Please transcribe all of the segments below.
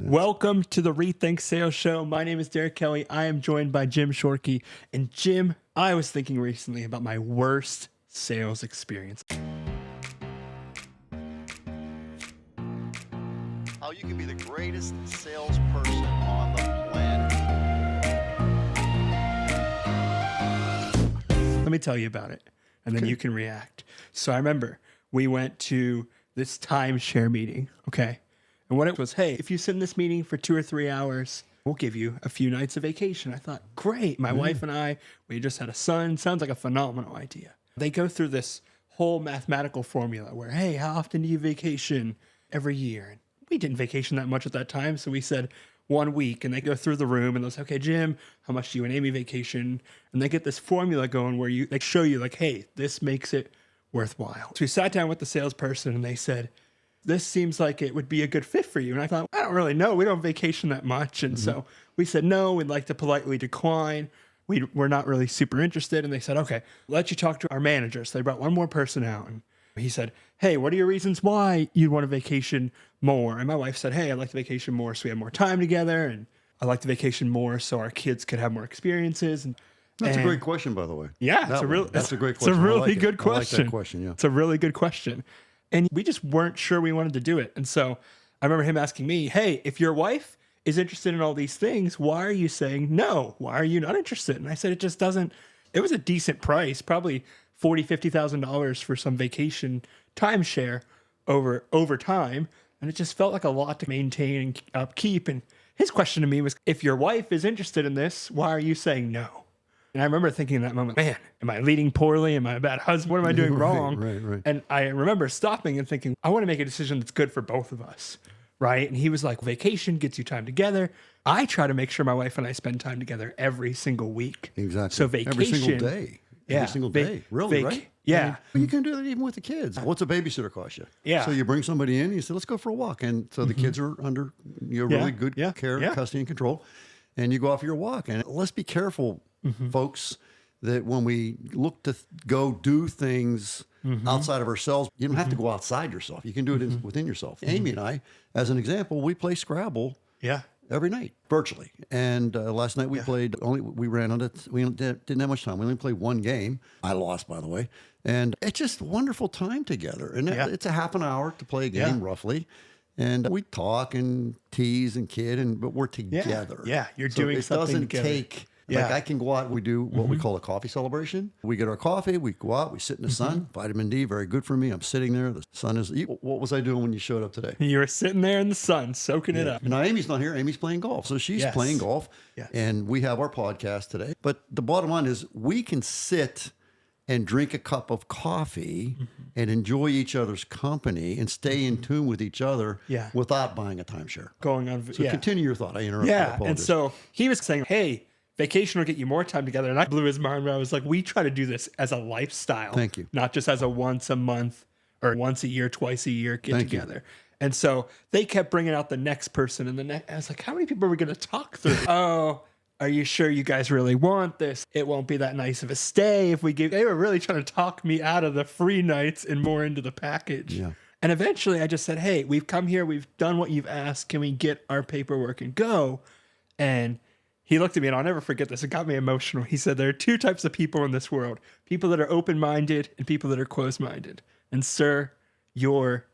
Welcome to the REthink Sales Show. My name is Derek Kelly. I am joined by Jim Shorkey. And Jim, I was thinking recently about my worst sales experience. How you can be the greatest salesperson on the planet. Let me tell you about it, and then you can react. So I remember we went to this timeshare meeting, okay? And what it was, hey, if you sit in this meeting for 2 or 3 hours, we'll give you a few nights of vacation. I thought, great. My wife and I, we just had a son. Sounds like a phenomenal idea. They go through this whole mathematical formula where, hey, how often do you vacation every year? And we didn't vacation that much at that time. So we said 1 week, and they go through the room and they'll say, okay, Jim, how much do you and Amy vacation? And they get this formula going where they show you like, hey, this makes it worthwhile. So we sat down with the salesperson and they said, this seems like it would be a good fit for you. And I thought, I don't really know. We don't vacation that much. And so we said, no, we'd like to politely decline. We're not really super interested. And they said, okay, let you talk to our manager. So they brought one more person out. And he said, hey, what are your reasons why you'd want to vacation more? And my wife said, hey, I'd like to vacation more so we have more time together. And I'd like to vacation more so our kids could have more experiences. And That's a great question, by the way. Yeah, that's a great question. It's a really good question. I like that question, yeah. It's a really good question. And we just weren't sure we wanted to do it. And so I remember him asking me, hey, if your wife is interested in all these things, why are you saying no? Why are you not interested? And I said, it just doesn't, it was a decent price, probably $40,000, $50,000 for some vacation timeshare over time. And it just felt like a lot to maintain and upkeep. And his question to me was, if your wife is interested in this, why are you saying no? And I remember thinking in that moment, man, am I leading poorly? Am I a bad husband? What am I doing wrong? Right. And I remember stopping and thinking, I want to make a decision that's good for both of us, right? And he was like, vacation gets you time together. I try to make sure my wife and I spend time together every single week. Exactly. So vacation. Every single day. Every single day. Really, right? Yeah. You can do that even with the kids. What's a babysitter cost you? Yeah. So you bring somebody in, you say, let's go for a walk. And so the kids are under really good care, custody, and control. And you go off your walk. And let's be careful, folks, that when we look to go do things outside of ourselves, you don't have to go outside yourself. You can do it within yourself. Amy and I, as an example, we play Scrabble every night, virtually. And last night we played, we ran on it. We didn't have much time. We only played one game. I lost, by the way. And it's just wonderful time together. And it's a half an hour to play a game, roughly. And we talk and tease and kid, but we're together. Yeah, you're doing something together. It doesn't take... Like I can go out, we do what we call a coffee celebration. We get our coffee, we go out, we sit in the sun, vitamin D, very good for me. I'm sitting there, the sun is, what was I doing when you showed up today? You were sitting there in the sun, soaking it up. Now Amy's not here, Amy's playing golf. So she's playing golf and we have our podcast today. But the bottom line is we can sit and drink a cup of coffee and enjoy each other's company and stay in tune with each other without buying a timeshare. Going on. So continue your thought. I interrupted. Yeah, and so he was saying, hey, vacation will get you more time together. And I blew his mind where I was like, we try to do this as a lifestyle. Thank you. Not just as a once a month or once a year, twice a year get together. And so they kept bringing out the next person and the next. I was like, how many people are we going to talk through? Oh, are you sure you guys really want this? It won't be that nice of a stay if we give. They were really trying to talk me out of the free nights and more into the package. Yeah. And eventually I just said, hey, we've come here. We've done what you've asked. Can we get our paperwork and go? And he looked at me, and I'll never forget this. It got me emotional. He said, there are two types of people in this world, people that are open-minded and people that are closed-minded. And sir, you're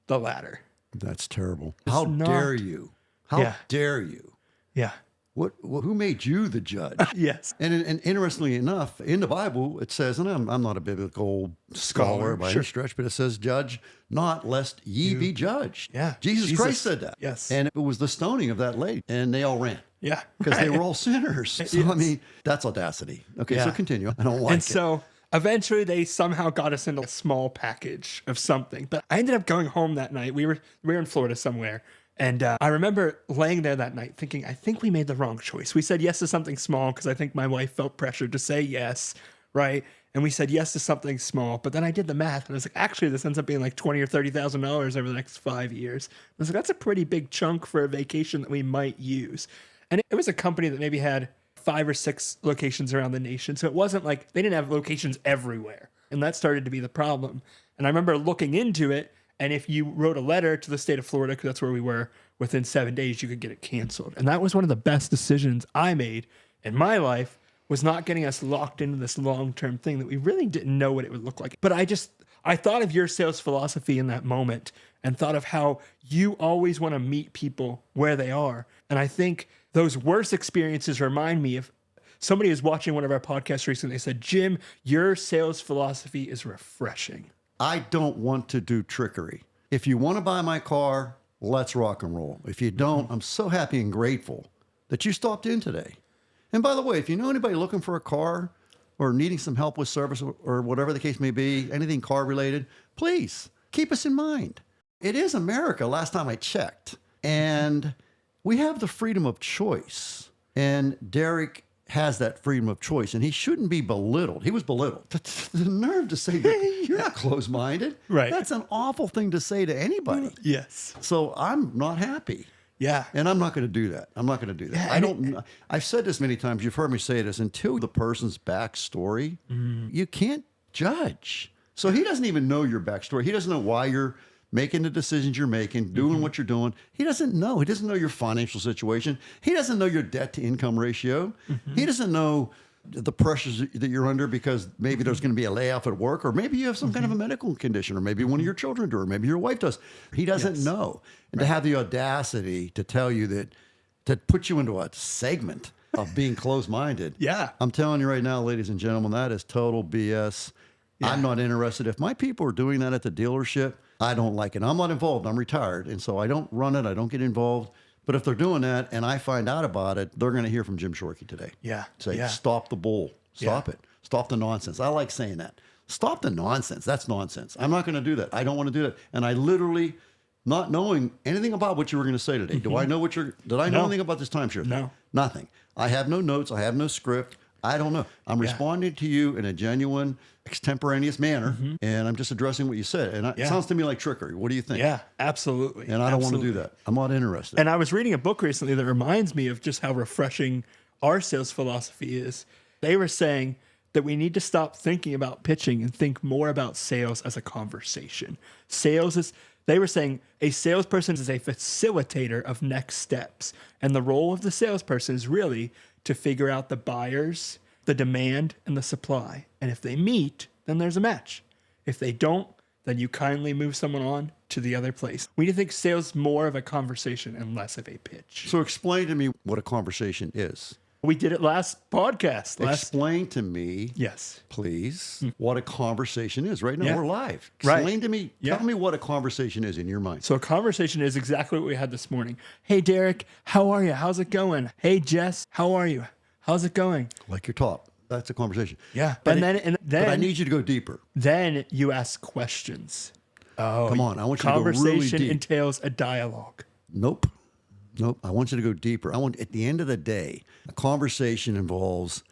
the latter. That's terrible. How dare you? How dare you? Yeah. Who made you the judge? Yes. And interestingly enough, in the Bible, it says, and I'm not a biblical scholar by any stretch, but it says, judge not lest ye be judged. Yeah. Jesus Christ said that. Yes. And it was the stoning of that lady, and they all ran. Yeah. Because they were all sinners. So, I mean, that's audacity. Okay, so continue. I don't like it. And so eventually they somehow got us into a small package of something. But I ended up going home that night. We were in Florida somewhere. And I remember laying there that night thinking, I think we made the wrong choice. We said yes to something small because I think my wife felt pressured to say yes, right? And we said yes to something small. But then I did the math, and I was like, actually, this ends up being like $20,000 or $30,000 over the next 5 years. I was like, that's a pretty big chunk for a vacation that we might use. And it was a company that maybe had 5 or 6 locations around the nation. So it wasn't like they didn't have locations everywhere. And that started to be the problem. And I remember looking into it. And if you wrote a letter to the state of Florida, because that's where we were, within 7 days you could get it canceled. And that was one of the best decisions I made in my life, was not getting us locked into this long-term thing that we really didn't know what it would look like. But I thought of your sales philosophy in that moment and thought of how you always want to meet people where they are. And I think those worst experiences remind me of somebody was watching one of our podcasts recently. They said, Jim, your sales philosophy is refreshing. I don't want to do trickery. If you want to buy my car, let's rock and roll. If you don't, I'm so happy and grateful that you stopped in today. And by the way, if you know anybody looking for a car or needing some help with service or whatever the case may be, anything car related, please keep us in mind. It is America, last time I checked. And we have the freedom of choice. And Derek has that freedom of choice, and he shouldn't be belittled. He was belittled. The nerve to say that you're not closed-minded. Right. That's an awful thing to say to anybody. Yes. So I'm not happy. Yeah. And I'm not going to do that. I'm not going to do that. Yeah, I've said this many times. You've heard me say this. Until the person's backstory, you can't judge. So he doesn't even know your backstory. He doesn't know why you're making the decisions you're making, doing what you're doing. He doesn't know. He doesn't know your financial situation. He doesn't know your debt to income ratio. He doesn't know the pressures that you're under because maybe there's going to be a layoff at work, or maybe you have some kind of a medical condition, or maybe one of your children do, or maybe your wife does. He doesn't know. And to have the audacity to tell you that, to put you into a segment of being closed-minded. Yeah. I'm telling you right now, ladies and gentlemen, that is total BS. Yeah. I'm not interested. If my people are doing that at the dealership, I don't like it. I'm not involved. I'm retired. And so I don't run it. I don't get involved. But if they're doing that and I find out about it, they're going to hear from Jim Shorkey today. Yeah. Say, stop the bull. Stop it. Stop the nonsense. I like saying that. Stop the nonsense. That's nonsense. I'm not going to do that. I don't want to do that. And I literally, not knowing anything about what you were going to say today. Do I know did I know anything about this timeshare thing? No. Nothing. I have no notes. I have no script. I don't know. I'm responding to you in a genuine, extemporaneous manner, and I'm just addressing what you said. And it sounds to me like trickery. What do you think? Yeah, absolutely. And I don't want to do that. I'm not interested. And I was reading a book recently that reminds me of just how refreshing our sales philosophy is. They were saying that we need to stop thinking about pitching and think more about sales as a conversation. They were saying a salesperson is a facilitator of next steps. And the role of the salesperson is really to figure out the buyers, the demand, and the supply. And if they meet, then there's a match. If they don't, then you kindly move someone on to the other place. We need to think sales more of a conversation and less of a pitch. So explain to me what a conversation is. We did it last podcast. Explain to me, please, what a conversation is. Right now, we're live. Explain to me, tell me what a conversation is in your mind. So a conversation is exactly what we had this morning. Hey, Derek, how are you? How's it going? Hey, Jess, how are you? How's it going? Like your top. That's a conversation. Yeah. But I need you to go deeper. Then you ask questions. Oh, come on. I want you to go really deep. Conversation entails a dialogue. Nope. I want you to go deeper. At the end of the day, a conversation involves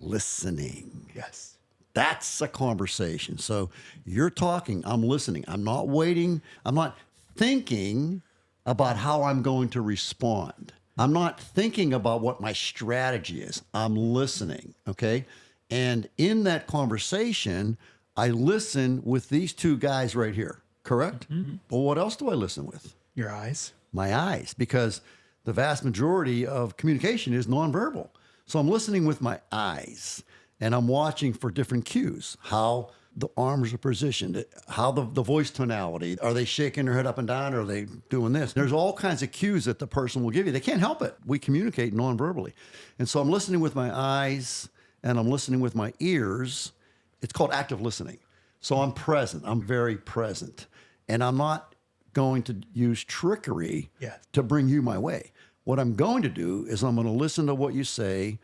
listening. Yes. That's a conversation. So you're talking, I'm listening. I'm not waiting. I'm not thinking about how I'm going to respond. I'm not thinking about what my strategy is. I'm listening, okay? And in that conversation, I listen with these two guys right here, correct? Well, what else do I listen with? Your eyes. My eyes, because the vast majority of communication is nonverbal. So I'm listening with my eyes, and I'm watching for different cues, how the arms are positioned, how the voice tonality, are they shaking their head up and down, or are they doing this? There's all kinds of cues that the person will give you. They can't help it. We communicate nonverbally. And so I'm listening with my eyes, and I'm listening with my ears. It's called active listening. So I'm present. I'm very present. And I'm not going to use trickery to bring you my way. What I'm going to do is I'm going to listen to what you say,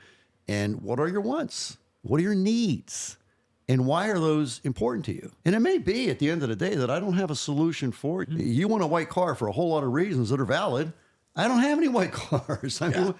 and what are your wants? What are your needs? And why are those important to you? And it may be at the end of the day that I don't have a solution for you. You want a white car for a whole lot of reasons that are valid. I don't have any white cars. I mean,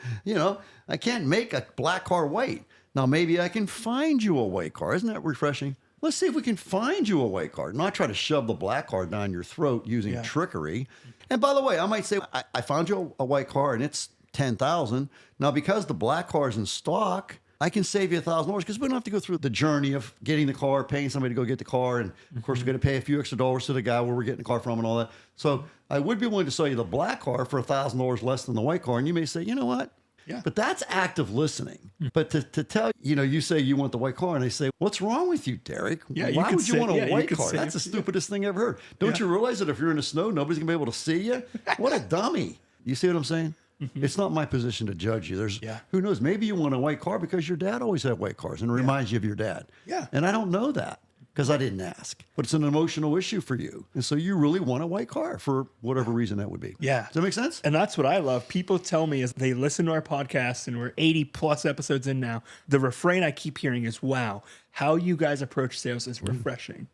I can't make a black car white. Now, maybe I can find you a white car. Isn't that refreshing? Let's see if we can find you a white card, not try to shove the black card down your throat using trickery. And by the way, I might say, I found you a white car and it's $10,000. Now, because the black car is in stock, I can save you $1,000 because we don't have to go through the journey of getting the car, paying somebody to go get the car. And of course, we're going to pay a few extra dollars to the guy where we're getting the car from and all that. So I would be willing to sell you the black car for $1,000 less than the white car. And you may say, you know what? Yeah. But that's active listening. But to tell, you say you want the white car and they say, what's wrong with you, Derek? Yeah, Why would you want a white car? say, That's the stupidest thing I've ever heard. Don't you realize that if you're in the snow, nobody's gonna be able to see you? What a dummy. You see what I'm saying? It's not my position to judge you. There's, who knows, maybe you want a white car because your dad always had white cars and it reminds you of your dad. Yeah. And I don't know that because I didn't ask, but it's an emotional issue for you. And so you really want a white car for whatever reason that would be. Yeah. Does that make sense? And that's what I love. People tell me as they listen to our podcast, and we're 80 plus episodes in now, the refrain I keep hearing is, wow, how you guys approach sales is refreshing.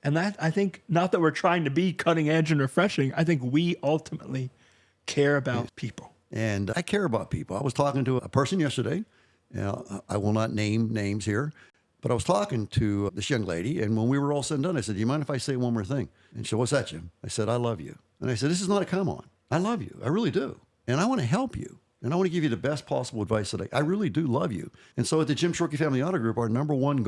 And that, I think, not that we're trying to be cutting edge and refreshing, I think we ultimately care about people. And I care about people. I was talking to a person yesterday. I will not name names here, but I was talking to this young lady. And when we were all said and done, I said, do you mind if I say one more thing? And she said, what's that, Jim? I said, I love you. And I said, this is not a come on. I love you. I really do. And I want to help you. And I want to give you the best possible advice today. I really do love you. And so at the Jim Shorkey Family Auto Group, our number one,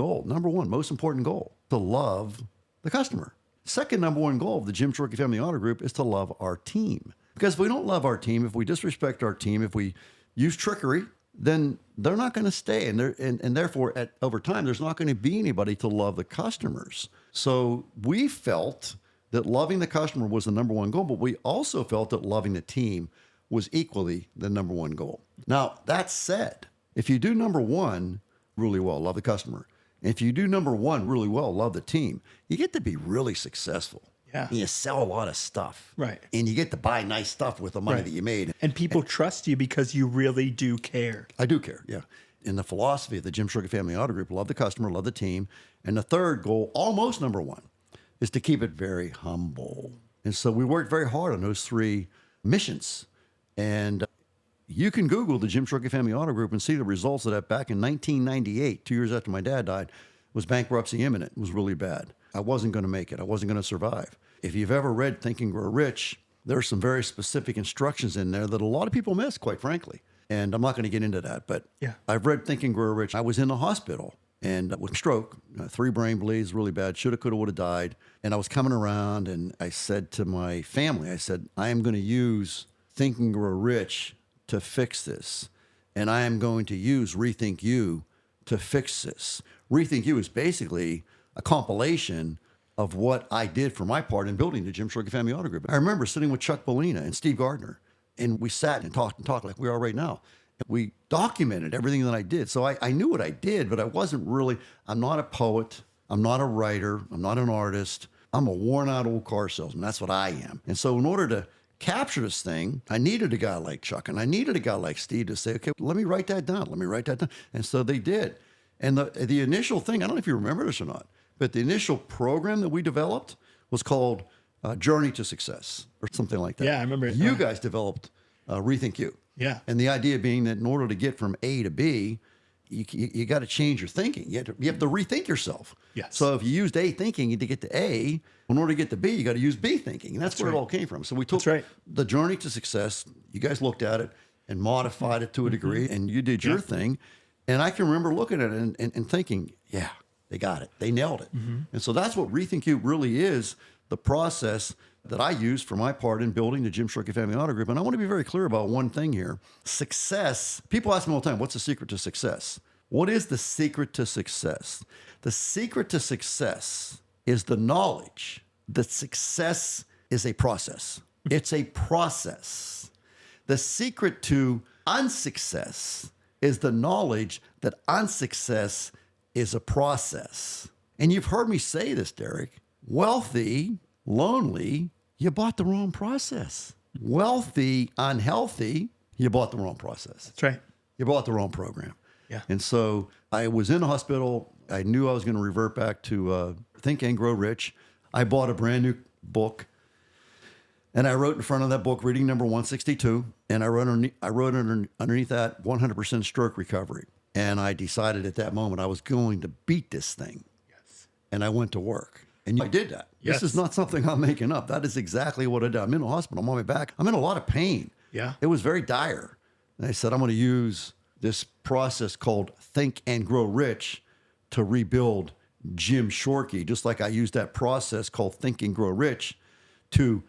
most important goal, to love the customer. Second number one goal of the Jim Shorkey Family Auto Group is to love our team. Because if we don't love our team, if we disrespect our team, if we use trickery, then they're not going to stay. And therefore, over time, there's not going to be anybody to love the customers. So we felt that loving the customer was the number one goal, but we also felt that loving the team was equally the number one goal. Now, that said, if you do number one really well, love the customer, and if you do number one really well, love the team, you get to be really successful. Yeah. And you sell a lot of stuff. Right. And you get to buy nice stuff with the money that you made. And people trust you because you really do care. I do care, yeah. In the philosophy of the Jim Shorkey Family Auto Group, love the customer, love the team. And the third goal, almost number one, is to keep it very humble. And so we worked very hard on those three missions. And you can Google the Jim Shorkey Family Auto Group and see the results of that back in 1998, 2 years after my dad died, was bankruptcy imminent. It was really bad. I wasn't going to make it. I wasn't going to survive. If you've ever read Think and Grow Rich, there are some very specific instructions in there that a lot of people miss, quite frankly. And I'm not going to get into that, but I've read Think and Grow Rich. I was in the hospital and with stroke, 3 brain bleeds, really bad, shoulda, coulda, woulda died. And I was coming around and I said to my family, I said, I am going to use Think and Grow Rich to fix this. And I am going to use Rethink You to fix this. Rethink You is basically a compilation of what I did for my part in building the Jim Shorkey Family Auto Group. I remember sitting with Chuck Bellina and Steve Gardner, and we sat and talked like we are right now. We documented everything that I did. So I knew what I did, but I wasn't really, I'm not a poet. I'm not a writer. I'm not an artist. I'm a worn out old car salesman. That's what I am. And so in order to capture this thing, I needed a guy like Chuck and I needed a guy like Steve to say, okay, let me write that down. Let me write that down. And so they did. And the initial thing, I don't know if you remember this or not, but the initial program that we developed was called Journey to Success or something like that. Yeah, I remember it. You guys developed Rethink You. Yeah. And the idea being that in order to get from A to B, you got to change your thinking. You have to rethink yourself. Yes. So if you used A thinking to get to A, in order to get to B, you got to use B thinking. And that's where it all came from. So we took the Journey to Success. You guys looked at it and modified it to a degree, and you did your thing. And I can remember looking at it and thinking, yeah, they got it. They nailed it. And so that's what Rethink You really is, the process that I use for my part in building the Jim Shorkey Family Auto Group. And I want to be very clear about one thing here. Success, people ask me all the time, what's the secret to success? What is the secret to success? The secret to success is the knowledge that success is a process. It's a process. The secret to unsuccess is the knowledge that unsuccess is a process. And you've heard me say this, Derek. Wealthy, lonely, you bought the wrong process. Wealthy, unhealthy, you bought the wrong process. That's right. You bought the wrong program. Yeah. And so I was in the hospital. I knew I was going to revert back to Think and Grow Rich. I bought a brand new book. And I wrote in front of that book, reading number 162, and I wrote underneath that 100% stroke recovery. And I decided at that moment I was going to beat this thing. Yes. And I went to work. And I did that. Yes. This is not something I'm making up. That is exactly what I did. I'm in the hospital. I'm on my back. I'm in a lot of pain. Yeah. It was very dire. And I said, I'm going to use this process called Think and Grow Rich to rebuild Jim Shorkey, just like I used that process called Think and Grow Rich to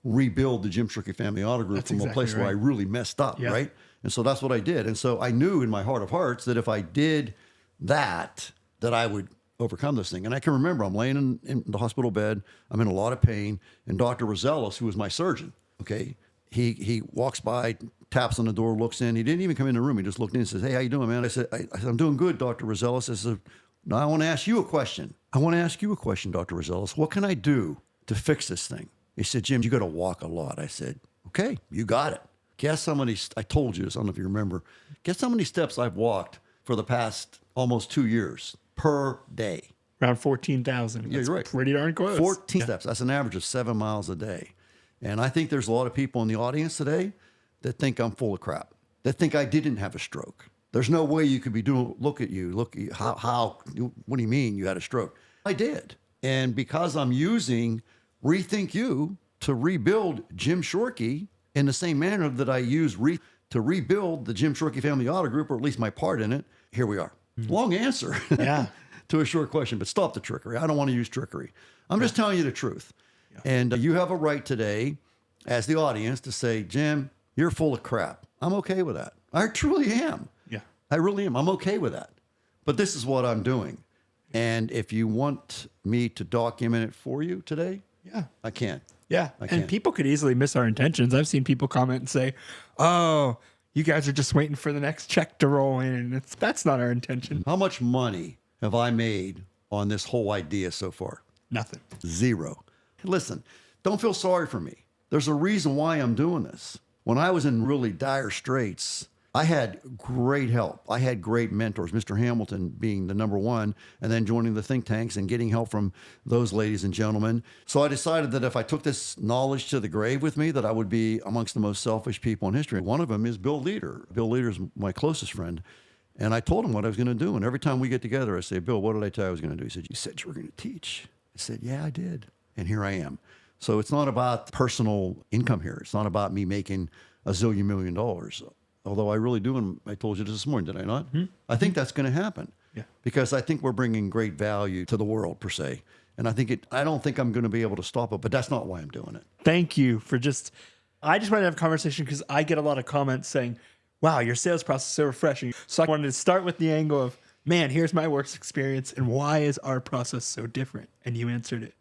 rebuild the Jim Shorkey Family Auto Group from a place where I really messed up, right? And so that's what I did. And so I knew in my heart of hearts that if I did that, that I would overcome this thing. And I can remember I'm laying in the hospital bed. I'm in a lot of pain. And Dr. Rosellis, who was my surgeon, okay, he walks by, taps on the door, looks in. He didn't even come in the room. He just looked in and says, "Hey, how you doing, man?" I said, I'm doing good, Dr. Rosellis. I said, "Now I want to ask you a question. Dr. Rosellis. What can I do to fix this thing?" He said, "Jim, you got to walk a lot." I said, "Okay, you got it." Guess how many, I told you this, I don't know if you remember. Guess how many steps I've walked for the past almost 2 years per day? Around 14,000. Yeah, you're right. Pretty darn close. 14 steps. That's an average of 7 miles a day. And I think there's a lot of people in the audience today that think I'm full of crap, that think I didn't have a stroke. There's no way you could be doing, look at you, how, what do you mean you had a stroke? I did. And because I'm using Rethink You to rebuild Jim Shorkey in the same manner that I use to rebuild the Jim Shorkey Family Auto Group, or at least my part in it, here we are. Long answer to a short question, but stop the trickery. I don't want to use trickery. I'm just telling you the truth. And you have a right today as the audience to say, "Jim, you're full of crap." I'm okay with that. I truly am. Yeah. I really am. I'm okay with that. But this is what I'm doing. And if you want me to document it for you today, I can. Yeah. And people could easily miss our intentions. I've seen people comment and say, "Oh, you guys are just waiting for the next check to roll in." And that's not our intention. How much money have I made on this whole idea so far? Nothing. Zero. Listen, don't feel sorry for me. There's a reason why I'm doing this. When I was in really dire straits, I had great help. I had great mentors, Mr. Hamilton being the number one, and then joining the think tanks and getting help from those ladies and gentlemen. So I decided that if I took this knowledge to the grave with me, that I would be amongst the most selfish people in history. One of them is Bill Leader. Bill Leader is my closest friend. And I told him what I was going to do. And every time we get together, I say, "Bill, what did I tell you I was going to do?" He said, "You said you were going to teach." I said, "Yeah, I did. And here I am." So it's not about personal income here. It's not about me making a zillion $1 million. Although I really do, and I told you this morning, did I not? I think that's going to happen. Yeah. Because I think we're bringing great value to the world, per se. And I don't think I'm going to be able to stop it, but that's not why I'm doing it. Thank you for I just wanted to have a conversation because I get a lot of comments saying, "Wow, your sales process is so refreshing." So I wanted to start with the angle of, man, here's my works experience and why is our process so different? And you answered it.